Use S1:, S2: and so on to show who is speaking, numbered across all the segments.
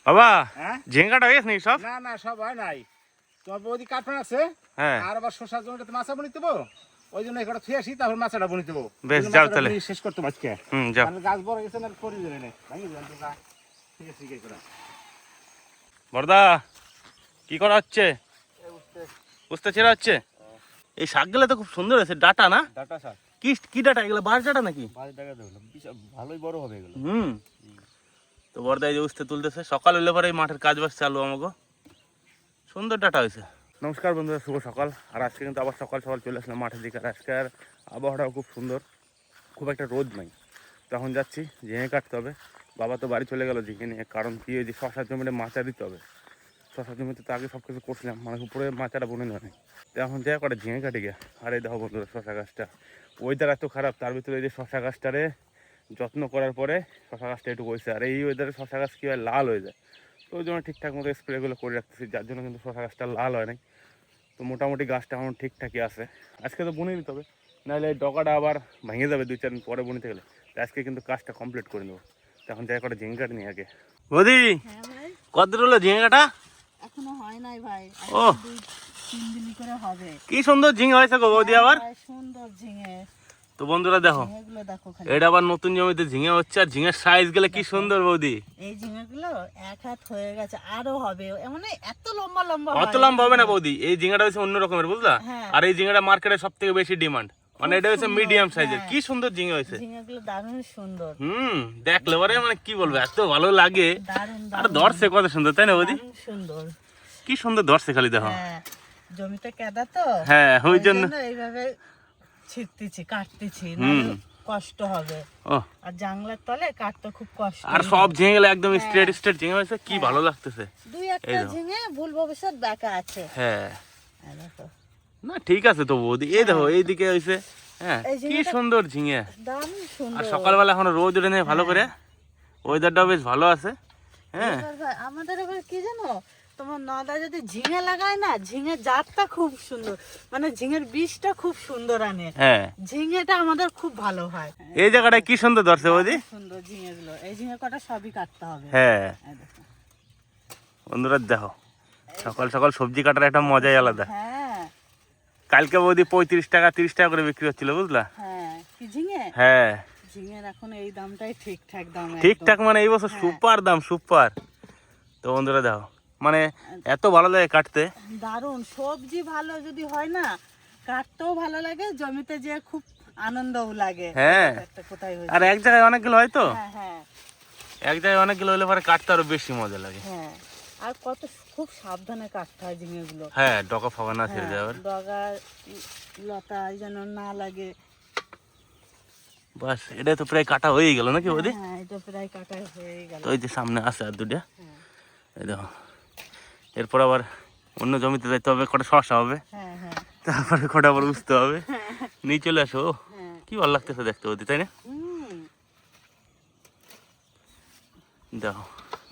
S1: বাবা
S2: হ্যাঁ
S1: ঝিঙ্গাটা হয়েছে নাকি সব?
S2: না না সব হয় নাই, তোমার বৌদি কাঠফান আছে।
S1: হ্যাঁ
S2: আর আবার শশার জমিটাতে মাছা বনি দেবো, ওই জন্য এখানে থুয়ে আসি, তারপর মাছাটা বনি দেবো।
S1: বেশ যাও তাহলে।
S2: শেষ করতে আজকে
S1: যাও।
S2: গাছ বড় গেছে না, পরি দেবে না ভাঙি দেবেন তো গাছ। ঠিক আছে ঠিক আছে।
S1: বড়দা কি করা হচ্ছে? বুঝতে ছেড়া হচ্ছে। এই শাকগুলো তো খুব সুন্দর আছে, ডাটা না?
S2: ডাটা শাক।
S1: কি কি ডাটা এগুলো? বাঁশ ডাটা নাকি?
S2: বাঁশ ডাটা দেখলাম, ভালোই বড় হবে এগুলো।
S1: তো বড়দা এই যে উঠতে তুলতেছে, সকাল হইলে পরে এই মাঠের কাজ বাজ চালু আমাকে। সুন্দর ডাটা হয়েছে। নমস্কার বন্ধুরা, শুভ সকাল। আর আজকে কিন্তু আবার সকাল সকাল চলে আসলাম মাঠের দিকে। আর আজকে আর আবহাওয়াটাও খুব সুন্দর, খুব একটা রোদ নাই। তখন যাচ্ছি ঝিঙে কাটতে হবে। বাবা তো বাড়ি চলে গেল ঝিঙে নিয়ে, কারণ কি ওই যে শশার জমিতে মাচা দিতে হবে। শশার জমিতে তো আগে সব কিছু করছিলাম, মানে উপরে মাচাটা বনে নেওয়া নেই। তো এখন যা করে ঝিঙে কাটি গিয়ে। আর এই দেখো বন্ধুরা শশা গাছটা, ওয়েদার এত খারাপ, তার ভিতরে এই যে শশা গাছটারে যত্ন করার পরে শশা গাছটা একটু হয়েছে। আর এই ওয়েদারে শশা গাছ কী হয়, লাল হয়ে যায়। তো ওই জন্য ঠিকঠাক মতো স্প্রেগুলো করে রাখতেছি, যার জন্য কিন্তু শশা গাছটা লাল হয় নাই। তো মোটামুটি গাছটা এখন ঠিকঠাকই আছে। আজকে তো বুনে দিতে হবে, নাহলে এই ডগাটা আবার ভেঙে যাবে 2-4 দিন পরে বুনতে গেলে। তো আজকে কিন্তু কাজটা কমপ্লিট করে নেবো। তখন যাই করে ঝিঙে কাটি নিয়ে আগে। বৌদি কত হলো ঝিঙে কাটা?
S3: এখনো হয় নাই ভাই,
S1: ও
S3: 2-3 দিন করে হবে।
S1: কি সুন্দর ঝিঙে হয়েছে গো বৌদি আবার।
S3: সুন্দর ঝিঙে।
S1: তো বন্ধুরা দেখো,
S3: ঝিঙেগুলো দেখো খালি।
S1: এটা আবার নতুন জমিতে ঝিঙে হচ্ছে, আর ঝিঙের সাইজ গুলো কি সুন্দর বৌদি।
S3: এই ঝিঙেগুলো এক হাত হয়ে গেছে, আরো হবে। মানে এত লম্বা লম্বা
S1: অত লম্বা হবে না বৌদি, এই ঝিঙেটা হচ্ছে অন্য রকমের, বুঝলা?
S3: হ্যাঁ।
S1: আর এই ঝিঙেটা মার্কেটে সব থেকে বেশি ডিমান্ড, মানে এটা হচ্ছে মিডিয়াম সাইজের। কি সুন্দর ঝিঙে হয়েছে।
S3: ঝিঙেগুলো দারুণ সুন্দর।
S1: দেখলে পরে মানে কি বলবো, এত ভালো লাগে।
S3: দারুণ
S1: আর ধরছে কত সুন্দর, তাই না বৌদি?
S3: সুন্দর,
S1: কি সুন্দর ধরছে খালি দেখো।
S3: হ্যাঁ জমিতে কেদা তো,
S1: হ্যাঁ ওই জন্য
S3: এইভাবে ছিটতেছি কাটতেছি, নাহলে কষ্ট হবে।
S1: ও
S3: আর জাংলার তলে কাটতে খুব কষ্ট।
S1: আর সব ঝিঙে গুলো একদম স্ট্রেট স্ট্রেট ঝিঙে হয়েছে, কি ভালো লাগতেছে।
S3: দুই একটা ঝিঙে ভুল ভবিষ্যৎ বাঁকা আছে।
S1: হ্যাঁ
S3: এই দেখো।
S1: না ঠিক আছে তো বৌদি, এই দেখো এইদিকে হয়েছে। হ্যাঁ কি সুন্দর ঝিঙে।
S3: দারুণ সুন্দর।
S1: আর সকালবেলা এখন রোদ উঠে নেই ভালো করে, ওয়েদারটাও বেশ ভালো আছে। হ্যাঁ
S3: আমাদের এবার কি জানো, তোমার নদা যদি ঝিঙে লাগায় না, ঝিঙের জাতটা খুব সুন্দর, মানে ঝিঙের বীজটা খুব সুন্দর আনে।
S1: হ্যাঁ
S3: ঝিঙেটা আমাদের খুব ভালো হয়।
S1: এই জায়গাটা কি সুন্দর ধরছে বৌদি।
S3: সুন্দর ঝিঙে গুলো, এই ঝিঙে কটা সবই কাটতে হবে।
S1: হ্যাঁ
S3: এই দেখো।
S1: বন্ধুরা দেখো, সকাল সকাল সবজি কাটার একটা মজাই আলাদা।
S3: হ্যাঁ
S1: কালকে বৌদি 35 টাকা 30 টাকা করে বিক্রি হচ্ছিল, বুঝলা?
S3: হ্যাঁ কি ঝিঙে?
S1: হ্যাঁ
S3: ঝিঙের এখন এই দামটাই ঠিকঠাক দাম।
S1: ঠিকঠাক, মানে এই বছর সুপার দাম, সুপার। তো বন্ধুরা দেখো, মানে এত ভালো লাগে কাটতে।
S3: দারুণ সবজি ভালো যদি হয় না, কাটতেও ভালো লাগে, জমিতে যে খুব আনন্দও লাগে।
S1: হ্যাঁ
S3: কোথায়
S1: আর এক জায়গায় অনেকগুলো হয় তো,
S3: হ্যাঁ হ্যাঁ
S1: এক জায়গায় অনেকগুলো হলে পরে কাটতে আরো বেশি মজা লাগে।
S3: হ্যাঁ। আর কত খুব সাবধানে কাটতে হয় ঝিঙেগুলো।
S1: হ্যাঁ ডগা ফগা না ছেড়ে যাবে,
S3: ডগা লতা যেন না লাগে।
S1: বাস এটা তো প্রায় কাটা হয়ে গেল নাকি বৌদি?
S3: হ্যাঁ এটা প্রায় কাটা হয়ে গেল।
S1: তো ওই যে সামনে আছে আর দুটা,
S3: হ্যাঁ
S1: এই দেখো। এরপর আবার অন্য জমিতে যাইতে হবে, কটা শসা হবে,
S3: হ্যাঁ হ্যাঁ
S1: তারপরে কটা আবার বুঝতে হবে। নিয়ে চলে আসো,
S3: হ্যাঁ।
S1: কি ভালো লাগতেছে দেখতে বৌদি, তাই না? দেখো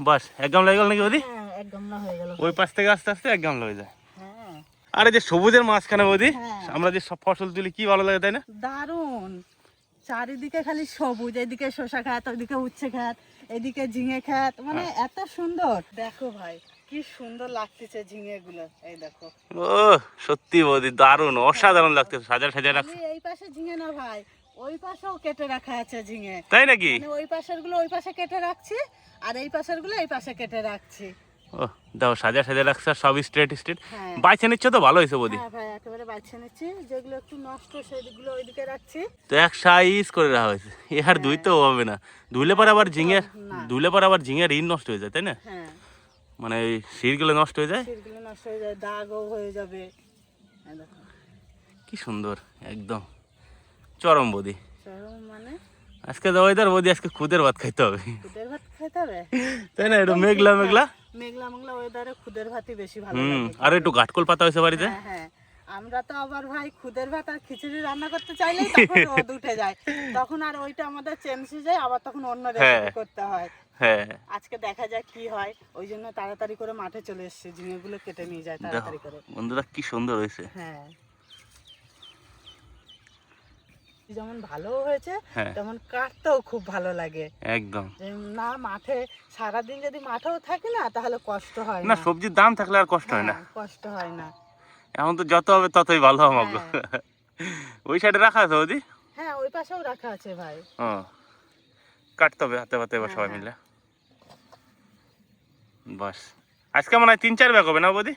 S1: বাস এক গামলা হয়ে গেল নাকি বৌদি?
S3: হ্যাঁ এক গামলা হয়ে গেল।
S1: ওই পাশ থেকে আস্তে আস্তে এক গামলা হয়ে যায়।
S3: হ্যাঁ
S1: আর এই যে সবুজের মাঝখানে বৌদি
S3: হ্যাঁ।
S1: আমরা যে সব ফসল তুলি, কি ভালো লাগে, তাই না?
S3: দারুণ, চারিদিকে খালি সবুজ, এদিকে শসা খাত, ওইদিকে উচ্ছে খাত, এদিকে ঝিঙে খাত, মানে এত সুন্দর। দেখো ভাই কি সুন্দর লাগতেছে ঝিঙে গুলো, এই দেখো।
S1: ও সত্যি বৌদি দারুণ, অসাধারণ লাগতেছে, সাজা সাজা রাখছে।
S3: এই পাশে ঝিঙে না ভাই, ওই পাশেও কেটে রাখা আছে ঝিঙে।
S1: তাই নাকি?
S3: মানে ওই পাশের গুলো ওই পাশে কেটে রাখছি, আর এই পাশের গুলো এই পাশে কেটে রাখছি।
S1: ও দেখো সাজা সাজা রাখছে, আর সব স্ট্রেট স্ট্রেট।
S3: হ্যাঁ
S1: বাইছে নিচ্ছ তো, ভালো হয়েছে বৌদি।
S3: হ্যাঁ ভাই একেবারে বাছে নিচ্ছি, যেগুলো একটু নষ্ট সেগুলো ওইদিকে রাখছি।
S1: তো এক সাইজ করে রাখা হয়েছে, এ আর ধুইতেও হবে না। ধুইলে পরে আবার ঝিঙের, ধুইলে পরে আবার ঝিঙের নষ্ট হয়ে যায়, তাই না?
S3: হ্যাঁ
S1: মানে ওই শিরগুলো নষ্ট হয়ে যায়।
S3: সেগুলো নষ্ট হয়ে যায়, দাগও হয়ে যাবে। এই দেখো
S1: কি সুন্দর একদম চরম বৌদি।
S3: চরম মানে
S1: আজকে তো ওয়েদার বৌদি, আজকে খুদের ভাত খাইতে হবে,
S3: খুদের ভাত খেতে হবে,
S1: তাই না? একটু মেঘলা মেঘলা
S3: মেঘলা মেঘলা ওয়েদারে খুদের ভাতই বেশি ভালো লাগে।
S1: আর একটু ঘাটকল পাতা হয়েছে বাড়িতে।
S3: হ্যাঁ হ্যাঁ, আমরা তো আবার ভাই খুদের ভাত আর খিচুড়ি রান্না করতে চাইলেই তখন রোদ উঠে যায়, তখন আর ওইটা আমাদের চেঞ্জ হয়ে যায়, আবার তখন অন্য রেসিপি করতে হয়।
S1: হ্যাঁ
S3: আজকে দেখা যাক কি হয়, ওই জন্য তাড়াতাড়ি করে মাঠে চলে এসেছি, ঝিঙেগুলো কেটে নিয়ে যায় তাড়াতাড়ি করে।
S1: বন্ধুরা কি সুন্দর হয়েছে।
S3: হ্যাঁ যেমন ভালো হয়েছে
S1: হ্যাঁ
S3: তেমন কাটতেও খুব ভালো লাগে।
S1: একদম।
S3: যে না মাঠে সারাদিন যদি মাঠেও থাকি না তাহলে কষ্ট হয়
S1: না
S3: না।
S1: সবজির দাম থাকলে আর কষ্ট হয় না।
S3: হ্যাঁ, কষ্ট হয় না।
S1: এখন তো যত হবে ততই ভালো আমাকে।
S3: হ্যাঁ।
S1: ওই সাইডে রাখা আছে ওদি?
S3: হ্যাঁ ওই পাশেও রাখা আছে ভাই।
S1: ও কাটতে হবে হাতে পাতে এবার
S3: হ্যাঁ,
S1: সবাই
S3: হ্যাঁ।
S1: মিলে। বাস আজকে মনে হয় 3-4 ব্যাগ হবে না বৌদি?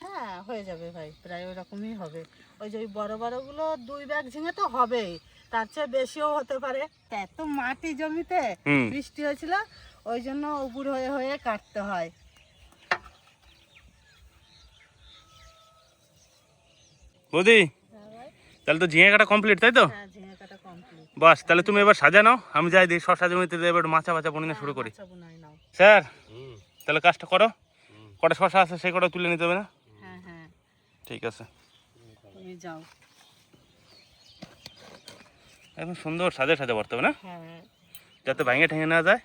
S3: হ্যাঁ হয়ে যাবে ভাই, প্রায় ওরকমই হবে। ওই যে ওই বড় বড়গুলো 2 ব্যাগ ঝিঙে তো হবেই, তার চেয়ে বেশিও হতে পারে। এত মাটি জমিতে
S1: হুম
S3: বৃষ্টি হয়েছিল, ওই জন্য উপুর হয়ে হয়ে কাটতে হয়।
S1: বৌদি
S3: হ্যাঁ ভাই।
S1: তাহলে তো ঝিঙে কাটা কমপ্লিট তাই তো?
S3: হ্যাঁ ঝিঙে কাটা কমপ্লিট।
S1: বাস তাহলে তুমি এবার সাজা নাও, আমি যাই দিই শশা জমিতে এবার মাছা বাছা বনিনা শুরু করি।
S3: আচ্ছা বুনাই নাও।
S1: স্যার তাহলে কাজটা করো, কটা শশা আছে সেই কটা তুলে নিতে হবে না?
S3: হ্যাঁ হ্যাঁ
S1: ঠিক আছে।
S3: তুমি যাও।
S1: এখন সুন্দর সাজা সাজা করতে হবে না,
S3: হ্যাঁ
S1: যাতে ভাঙে ঠেঙে না যায়।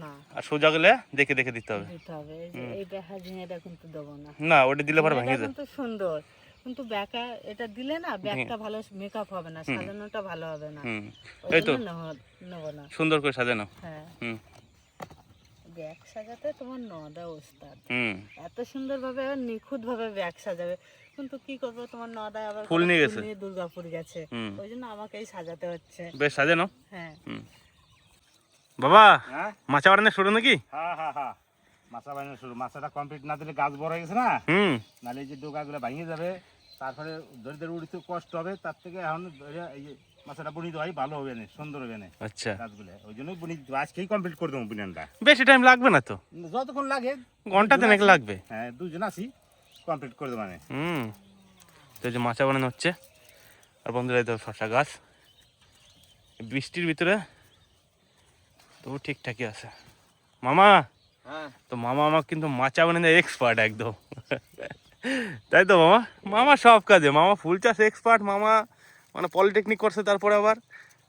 S3: না
S1: আর সোজা গেলে দেখে দেখে দিতে হবে।
S3: দিতে হবে। এই যে এই বেহা ঝিঙেটা কিন্তু দেবো না।
S1: না ওটা দিলে পরে ভেঙে
S3: ঝিঙেটা
S1: যায়।
S3: কিন্তু সুন্দর, কিন্তু ব্যাকা এটা দিলে না ব্যাগটা ভালো মেকআপ হবে না, সাজানোটা ভালো হবে না।
S1: হুম
S3: ওই
S1: এই তো
S3: জন্য নেবো না।
S1: সুন্দর করে সাজানো।
S3: হ্যাঁ
S1: হুম
S3: ব্যাগ সাজাতে তোমার নদা ওস্তাদ।
S1: হুম
S3: এত সুন্দর ভাবে নিখুঁত ভাবে ব্যাগ সাজাবে, কিন্তু কি করবো তোমার নদা আবার
S1: ফুল নিয়ে গেছে।
S3: দুর্গাপুর গেছে,
S1: হুম
S3: ওই জন্য আমাকেই সাজাতে হচ্ছে।
S1: বেশ সাজানো।
S3: হ্যাঁ
S1: হুম বাবা
S2: হ্যাঁ
S1: মাছা বাড়ানো শুরু নাকি?
S2: হ্যাঁ হ্যাঁ হ্যাঁ মাছা বানানো শুরু। মাছাটা কমপ্লিট না দিলে গাছ বড় হয়ে গেছে না,
S1: হুম
S2: নাহলে এই যে ডোকাগুলো ভেঙে যাবে, তারপরে ধরে ধরে উড়িতে কষ্ট হবে। তার থেকে এখন ধরে এই যে মাছাটা বুনি দেওয়াই ভালো হবে না, সুন্দর হবে না
S1: আচ্ছা
S2: গাছগুলো। ওই জন্যই বুনি আজকেই কমপ্লিট করে দেবো বুনিয়ানটা।
S1: বেশি টাইম লাগবে না তো,
S2: যতক্ষণ লাগে
S1: ঘন্টা
S2: দুজন
S1: তিনেক
S2: আছি।
S1: লাগবে।
S2: হ্যাঁ দুজন আছি, কমপ্লিট করে দেবো মানে।
S1: হুম তো এই যে মাচা বানানো হচ্ছে। আর বন্ধুরা এই তো শশা গাছ বৃষ্টির ভিতরে তবু ঠিকঠাকই আছে। মামা
S2: হ্যাঁ
S1: তো মামা আমার কিন্তু মাচা বানানো এক্সপার্ট একদম। তাই তো মামা? মামা সব কাজে, মামা ফুল চাষ এক্সপার্ট, মামা মানে পলিটেকনিক করছে,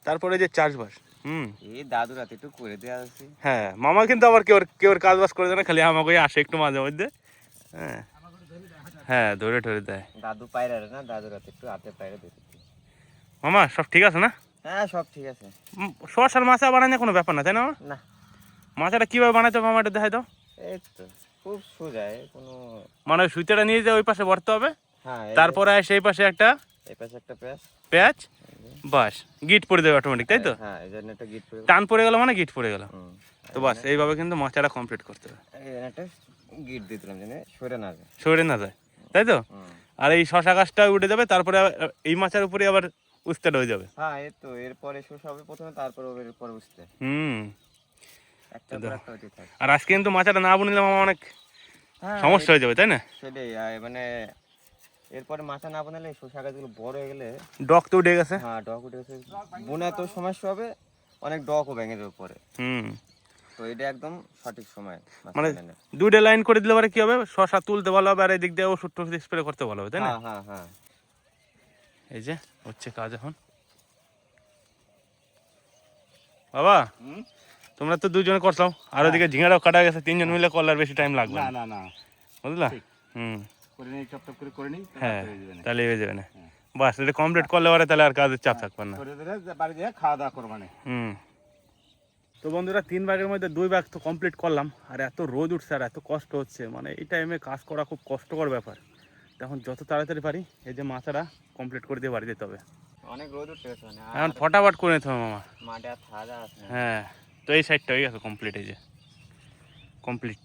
S1: তারপরে যে চাষবাস। হুম
S4: এই দাদু রাতে একটু করে দেওয়া আছে।
S1: হ্যাঁ মামা কিন্তু আবার কেউ কাজ বাজ করে দেয় না, খালি আমাকে আসে একটু মাঝে মধ্যে। হ্যাঁ হ্যাঁ ধরে ধরে দেয়।
S4: দাদু পায়রা না, দাদু রাতে একটু হাতে পায়রা দিতে।
S1: মামা সব ঠিক আছে না?
S4: হ্যাঁ সব ঠিক আছে।
S1: শসার মাচা বানানো কোনো ব্যাপার না তাই না মামা?
S4: না
S1: মাচাটা কিভাবে বানাতে হবে মামাটা দেখাই তো।
S4: এই তো খুব সোজা, কোনো
S1: মানে ওই সুইটাটা নিয়ে যে ওই পাশে ভরতে হবে,
S4: হ্যাঁ
S1: তারপরে সেই পাশে একটা
S4: এই পাশে একটা পেঁয়াজ।
S1: পেঁয়াজ, বাস গিট পড়ে দেবে অটোমেটিক তাই তো?
S4: হ্যাঁ এই জন্য একটা গিট করে।
S1: টান পড়ে গেল মানে গিট পড়ে গেল।
S4: হুম,
S1: তো বাস এইভাবে কিন্তু মাচাটা কমপ্লিট করতে হবে,
S4: এই জন্য একটা গিট দিয়ে দিলাম যেন সরে না যায়।
S1: সরে না যায় তাই তো?
S4: হুম।
S1: আর এই শশা গাছটা উঠে যাবে, তারপরে এই মাচার উপরে আবার উস্তেটা হয়ে যাবে।
S4: হ্যাঁ এই তো এরপরে শসা হবে প্রথমে, তারপরে এরপরে বুঝতে
S1: হুম
S4: একটা পর একটা হতে থাকে।
S1: আর আজকে কিন্তু মাচাটা না বুনিলে মামা অনেক
S4: হ্যাঁ
S1: সমস্যা হয়ে যাবে তাই না?
S4: সেটাই মানে এরপরে মাথা না বানালে শসা গাছগুলো বড় হয়ে গেলে
S1: ডক তো উঠে গেছে।
S4: হ্যাঁ ডগ উঠে গেছে, বোনা তো সমস্যা হবে, অনেক ডগও ভেঙে যাবে পরে।
S1: হুম
S4: তো এটা একদম সঠিক সময় মাছ
S1: মানে
S4: বানানোর।
S1: দুইটা লাইন করে দিলে পরে কি হবে, শশা তুলতে ভালো হবে আর এদিক দিয়ে ওষুধ টষুধ স্প্রে করতে ভালো হবে তাই না?
S4: হ্যাঁ হ্যাঁ হ্যাঁ
S1: এই যে হচ্ছে কাজ এখন। বাবা
S2: হুম?
S1: তোমরা তো দুজনে করছো, আর ওদিকে ঝিঙাটাও কাটা গেছে, 3জন মিলে করলে আর বেশি টাইম লাগবে
S2: না
S1: না,
S2: না না
S1: বুঝলা?
S2: ঠিক।
S1: হুম
S2: করে নিই, চপ চপ করে করে নিই,
S1: হ্যাঁ
S2: হয়ে যাবে না।
S1: তাহলে হয়ে যাবে না।
S2: হ্যাঁ।
S1: বাস এটা কমপ্লিট করলে পরে তাহলে আর কাজের চাপ থাকবে না।
S2: করে দিলে বাড়ি দিয়ে খাওয়া দাওয়া করবো মানে।
S1: হুম তো বন্ধুরা 3 ভাগের মধ্যে 2 ভাগ তো কমপ্লিট করলাম, আর এত রোদ উঠছে আর এত কষ্ট হচ্ছে, মানে এই টাইমে কাজ করা খুব কষ্টকর ব্যাপার। তখন যত তাড়াতাড়ি পারি এই যে মাথাটা কমপ্লিট করে দিয়ে বাড়ি যেতে হবে।
S4: অনেক রোদ উঠে গেছে মানে,
S1: এখন
S4: আর
S1: ফটাফট করে নিতে হবে মামা।
S4: মাঠে আর থাকা আছে না।
S1: হ্যাঁ তো এই সাইডটা হয়ে গেছে কমপ্লিট, এই যে কমপ্লিট।